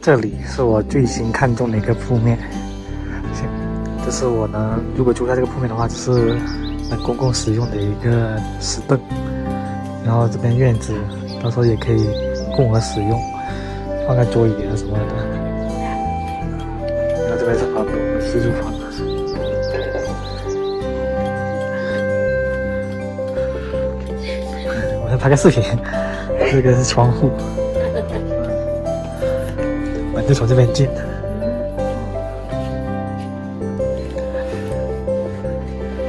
这里是我最新看中的一个铺面，这是我呢，如果租下这个铺面的话，就是能公共使用的一个石凳，然后这边院子到时候也可以供我使用，放个桌椅啊什么的。然后这边是房东的私住房。我先拍个视频，这个是窗户。门就从这边进，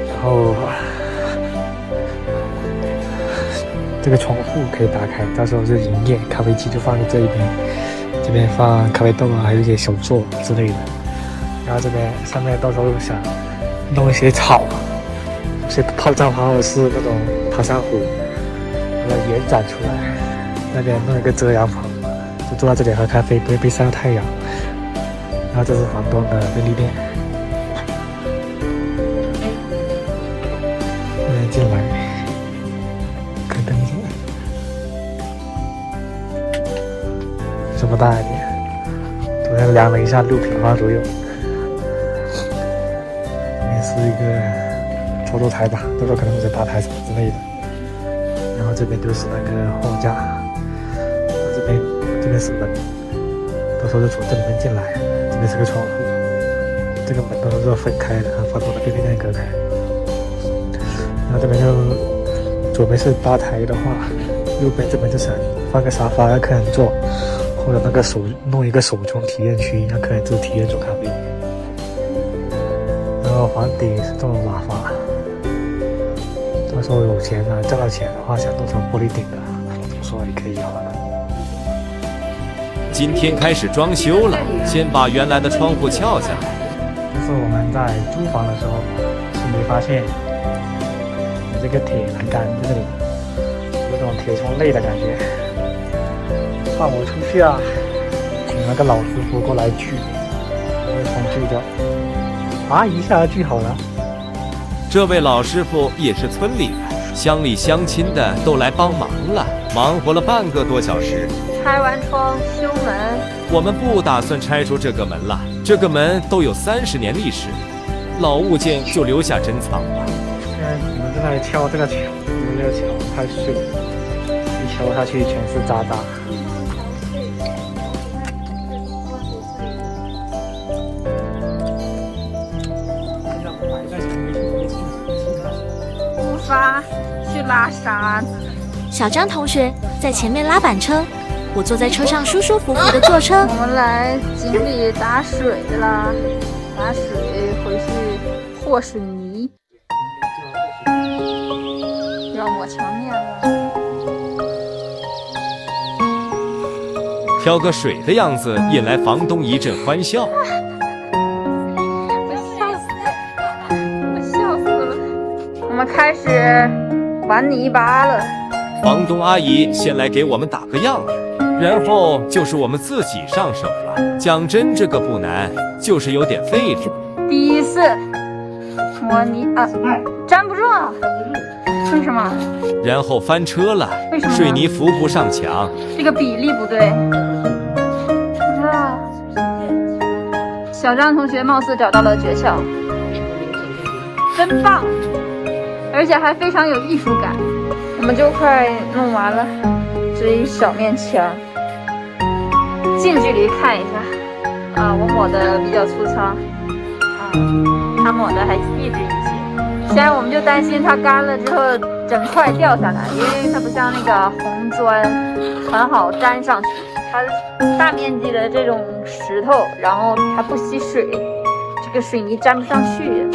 然后这个窗户可以打开，到时候就营业，咖啡机就放在这一边，这边放咖啡豆啊，还有一些手作之类的。然后这边上面到时候想弄一些草，一些泡澡花或者是那种爬山虎，把它延展出来。那边弄一个遮阳棚。就坐在这里喝咖啡，不会被晒到太阳。然后这是房东的便利店。进来，开灯进来。这么大一点，昨天量了一下6平方左右。这边是一个操作台吧，到时候可能会在吧台什么之类的。然后这边就是那个货架，这边是门，到时候就从这里面进来。这边是个窗户，这个门到时候是要分开的，和房东的便利店隔开。然后这边就左边是吧台的话，右边这边就想放个沙发让客人坐，或者弄一个手冲体验区，让客人自己体验做咖啡。然后房顶是这种瓦房，到时候有钱了挣到钱的话，想弄成玻璃顶的，我怎么说也可以好了。今天开始装修了，先把原来的窗户撬下来。这是我们在租房的时候是没发现有这个铁栏杆在这里，有种铁窗类的感觉。放我出去啊，请那个老师傅过来锯，把这个窗锯掉。啊，一下就锯好了。这位老师傅也是村里的，乡里乡亲的都来帮忙了，忙活了半个多小时。拆完窗修门，我们不打算拆除这个门了，这个门都有30年历史，老物件就留下珍藏吧。现在你们在那里敲这个墙，因为这个墙太碎，一敲下去全是渣渣。出发去拉沙子。小张同学在前面拉板车，我坐在车上舒舒服服的坐车。我们来井里打水啦，打水回去和水泥，要抹墙面了。挑个水的样子，引来房东一阵欢笑。我笑死了！我们开始玩泥巴了。房东阿姨先来给我们打个样子，然后就是我们自己上手了。讲真，这个不难，就是有点费力。第一次摸泥啊，粘不住啊？为什么？然后翻车了，为什么？水泥浮不上墙，这个比例不对。不知道。小张同学貌似找到了诀窍，真棒，而且还非常有艺术感。我们就快弄完了，这一小面墙，近距离看一下啊，我抹的比较粗糙啊，他抹的还细致一些。现在我们就担心它干了之后整块掉下来，因为它不像那个红砖很好粘上去，它是大面积的这种石头，然后它不吸水，这个水泥粘不上去，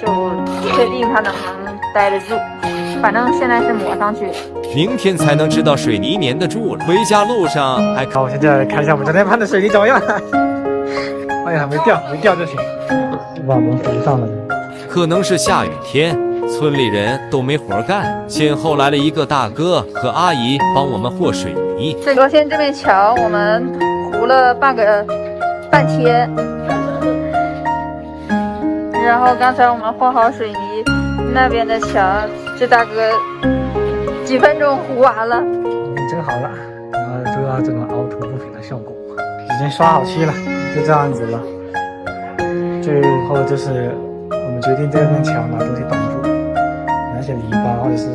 就不确定它能不能待得住。反正现在是抹上去，明天才能知道水泥粘得住了。回家路上还好，我现在看一下我们昨天搬的水泥怎么样。哎呀，没掉就行，就把我们扶上了。可能是下雨天，村里人都没活干，先后来了一个大哥和阿姨帮我们和水泥。昨天这面墙我们糊了半天，然后刚才我们和好水泥，那边的墙，这大哥几分钟糊完了。真好了，然后就到这种凹凸不平的效果。已经刷好漆了，就这样子了。最后就是我们决定这面墙拿东西挡住，拿些篱笆或者是芦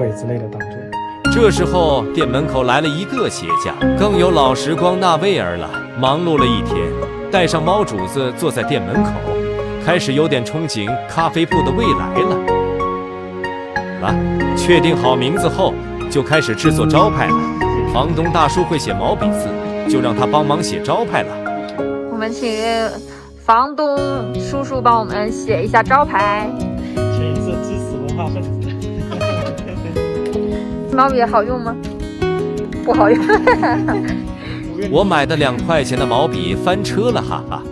苇之类的挡住。这时候店门口来了一个鞋匠，更有老时光纳威尔了。忙碌了一天，带上猫主子坐在店门口，开始有点憧憬咖啡铺的未来了。确定好名字后，就开始制作招牌了。房东大叔会写毛笔字，就让他帮忙写招牌了。我们请房东叔叔帮我们写一下招牌。请是知识文化分子。毛笔好用吗？不好用。我买的2块钱的毛笔翻车了，哈哈。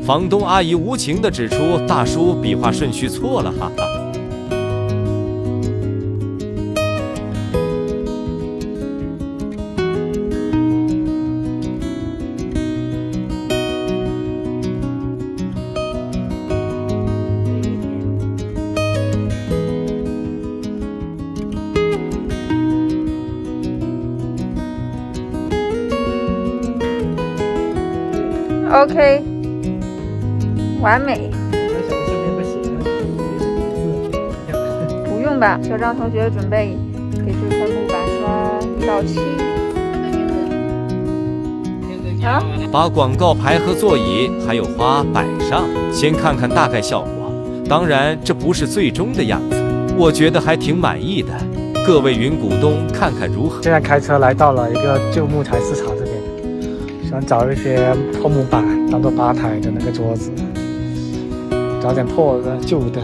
房东阿姨无情地指出，大叔笔画顺序错了，哈哈。OK， 完美。不用吧，小张同学准备给这块木板刷1到7。啊？把广告牌和座椅还有花摆上，先看看大概效果。当然，这不是最终的样子，我觉得还挺满意的。各位云股东看看如何？现在开车来到了一个旧木材市场这边，想找一些破木板当做吧台的那个桌子，找点破的旧的，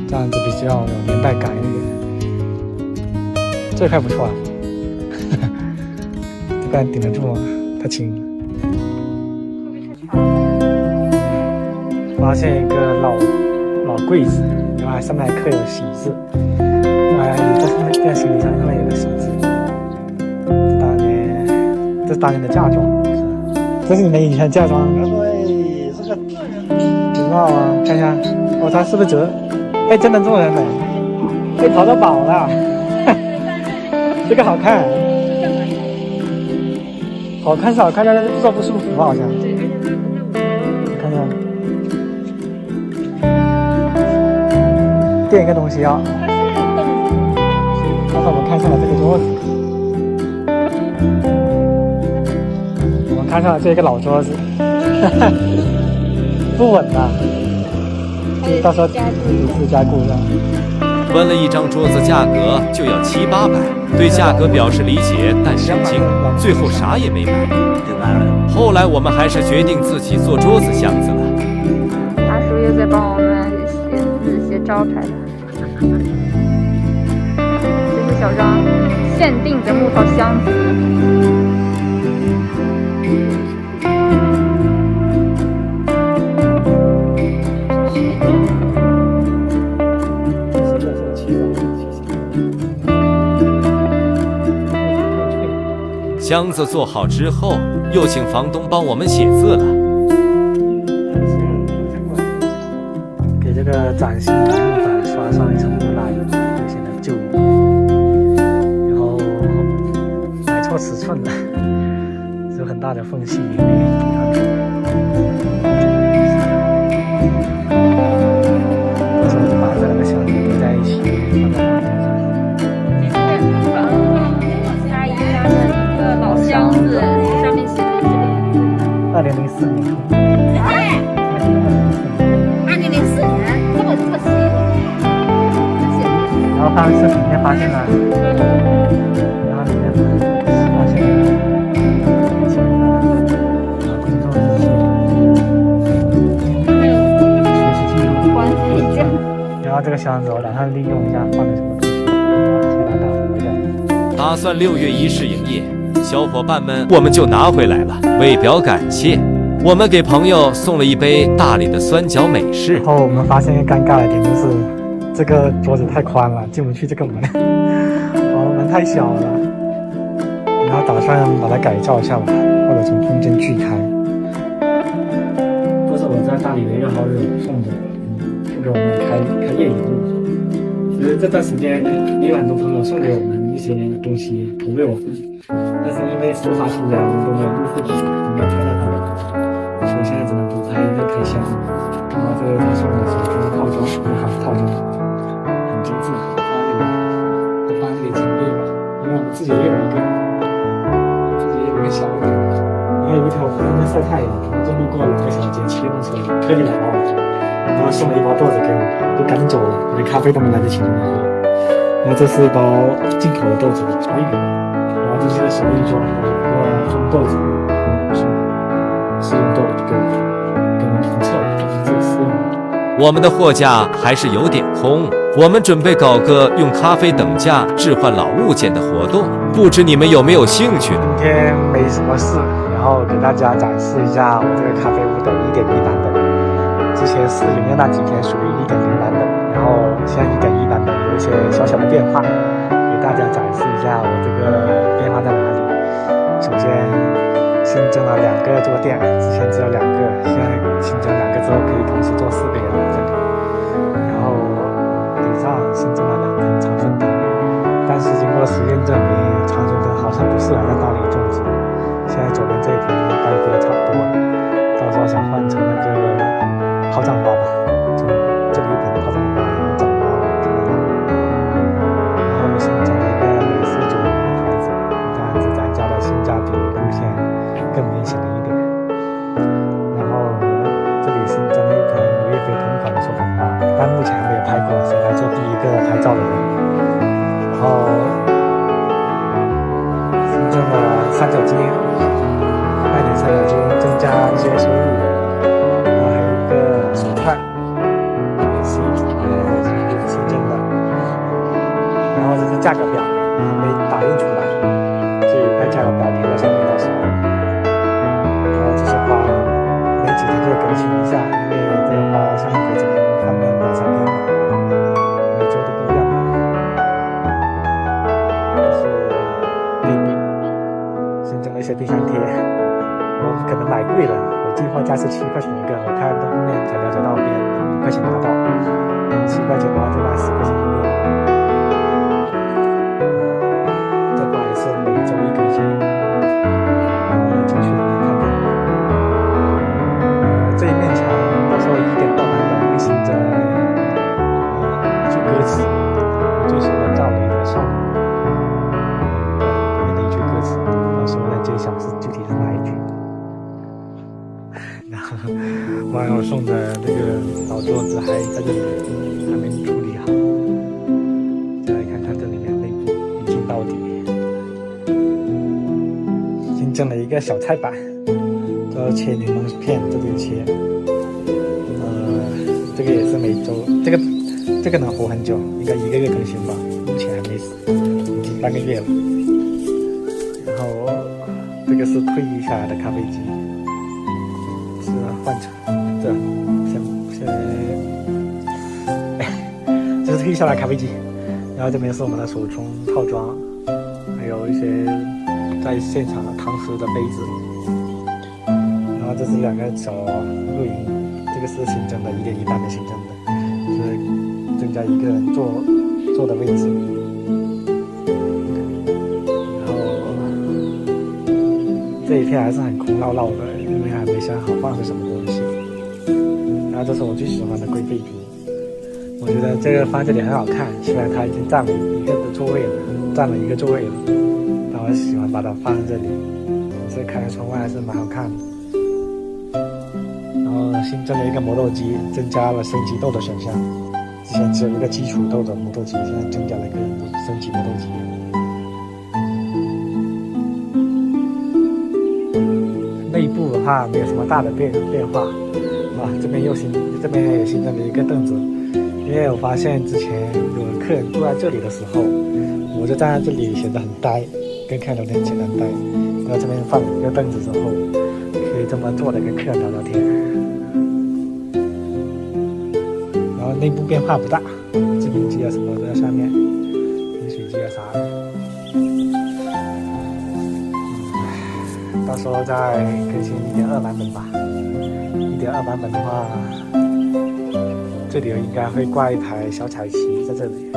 这样子比较有年代感一点。这块不错啊，这块顶得住吗？太轻了。发现一个老柜子，然后还上面还刻有喜字，还有这上面在行李箱上面有个喜字。这是当年的嫁妆，这是你们以前嫁妆。对，这个挺好啊，看一下，哦，它是不是折？哎，真的做人呢，哎，淘到宝了，这个好看，好看是好看，但是坐不舒服好像。看看，垫一个东西啊。刚才我们看上了这个桌子。看上了这个老桌子，不稳呐，到时候自己加固上。问了一张桌子价格就要700-800，对价格表示理解，但神经，最后啥也没买。后来我们还是决定自己做桌子箱子了。大叔又在帮我们写字写招牌了。这是小张限定的木头箱子。箱子做好之后，又请房东帮我们写字了。给这个崭新的木板刷上一层木蜡油，就显得旧。然后买错尺寸了，有很大的缝隙里面。到时候就把这两个箱子叠在一起，放在房间上。老箱子上面写的这个2004年。2004年这么特写。然后翻视频里面发现了，然后里面发现了工作日记、学习记录。然后这个箱子我打算利用一下，放点什么东西，然后先把它打磨一下。大打算6月1试营业。小伙伴们，我们就拿回来了。为表感谢，我们给朋友送了一杯大理的酸角美式。然后我们发现一个尴尬的点就是，这个桌子太宽了，进不去这个门，门太小了。然后打算把它改造一下吧，或者从中间锯开。这是我在大理的一个好友送的，送给我们开业一路。其实这段时间也有很多朋友送给我们一些东西投给我们，但是因为说法出来我们都没有录视频，都没有拍到他们，所以现在只能补拍一个开箱。然后这个他送的手机套装，套装很精致，发给前辈吧，因为我们自己也有一个。小一点，然后有一天我在那晒太阳，然后就路过了一个小姐骑电动车，特地来帮我，然后送了一包豆子给我，都赶紧走了，连咖啡都没来得及喝。然后这是一包进口的豆子，小一点的，然后这些小一装，有一个烘豆子，试用豆给我，给我们评测，自己试用。我们的货架还是有点空，我们准备搞个用咖啡等价置换老物件的活动，不知你们有没有兴趣呢？今天没什么事，然后给大家展示一下我这个咖啡屋的1.1版本。之前试营业那几天属于1.0版本，然后现在1.1版本有一些小小的变化，给大家展示一下我这个变化在哪里。首先新增了2个坐垫，之前只有2个，现在新增2个之后可以同时坐4个人在这里。然后顶上新增了2根长春藤，但是经过实验证明，长春藤好像不适合在大理种植。现在左边这一盆干枯的差不多了，到时候想换成那个炮仗花吧，就这里一盆炮仗花，然后长到这个大。然后新增了一个美式主义的牌子，这样子咱家的性价比路线更明显了一点。然后这里新增了一盆5月飞同款的手捧花，但目前还没有拍过，想来做第一个拍照的人。然后新增了三角巾，卖点三角巾增加一些收入。然后还有一个手串，也是新增的。然后这是价格表，还没打印出来，所以把价格表贴在上面到时候。然后这些花没几天就会更新一下，因为这个花上面可以只能放个2-3天，每周都不一样。这是内壁，新增了一些冰箱贴，我们可能买贵了，我计划价是7块钱一个，我看到后面才了解到别人5块钱拿到，7块钱的话就买10块钱一个。这块也是每周一更新，进去里面看看。这一面墙到时候1.2版本会新增一句歌词，我最喜欢照理的少女里面的一句歌词，到时候再揭晓是具体是哪一句。然后网友送的这个老桌子还在这里，还没处理好。再来看看这里面内部一镜到底。新增了一个小菜板，这要切柠檬片，这里切。这个也是每周，这个能活很久，应该1个月更新吧，目前还没死，已经半个月了。然后这个是退役下来的咖啡机，是换成这这是退役下来的咖啡机。然后这边是我们的手冲套装，还有一些在现场的堂食的杯子。然后这是2个小露营，这个是新增的1.1版本新增的，是增加1个人坐的位置。然后这一片还是很空落落的，因为还没想好放个什么东西。然后这是我最喜欢的龟背笔，我觉得这个放这里很好看，虽然它已经占了一个座位了，但我喜欢把它放在这里，这看着窗外还是蛮好看的。然后新增了一个磨豆机，增加了升级豆的选项。之前只有一个基础豆的磨豆机，现在增加了一个升级磨豆机。内部的话没有什么大的变化，这边也新增了一个凳子，因为我发现之前有客人坐在这里的时候，我我就站在这里显得很呆，跟客人聊天显得很呆。然后这边放一个凳子之后，可以这么坐着跟客人聊聊天。然后内部变化不大，制冰机啊什么都在上面，饮水机啊啥的。到时候再更新1.2版本吧。1.2版本的话，这里应该会挂一台小彩旗在这里。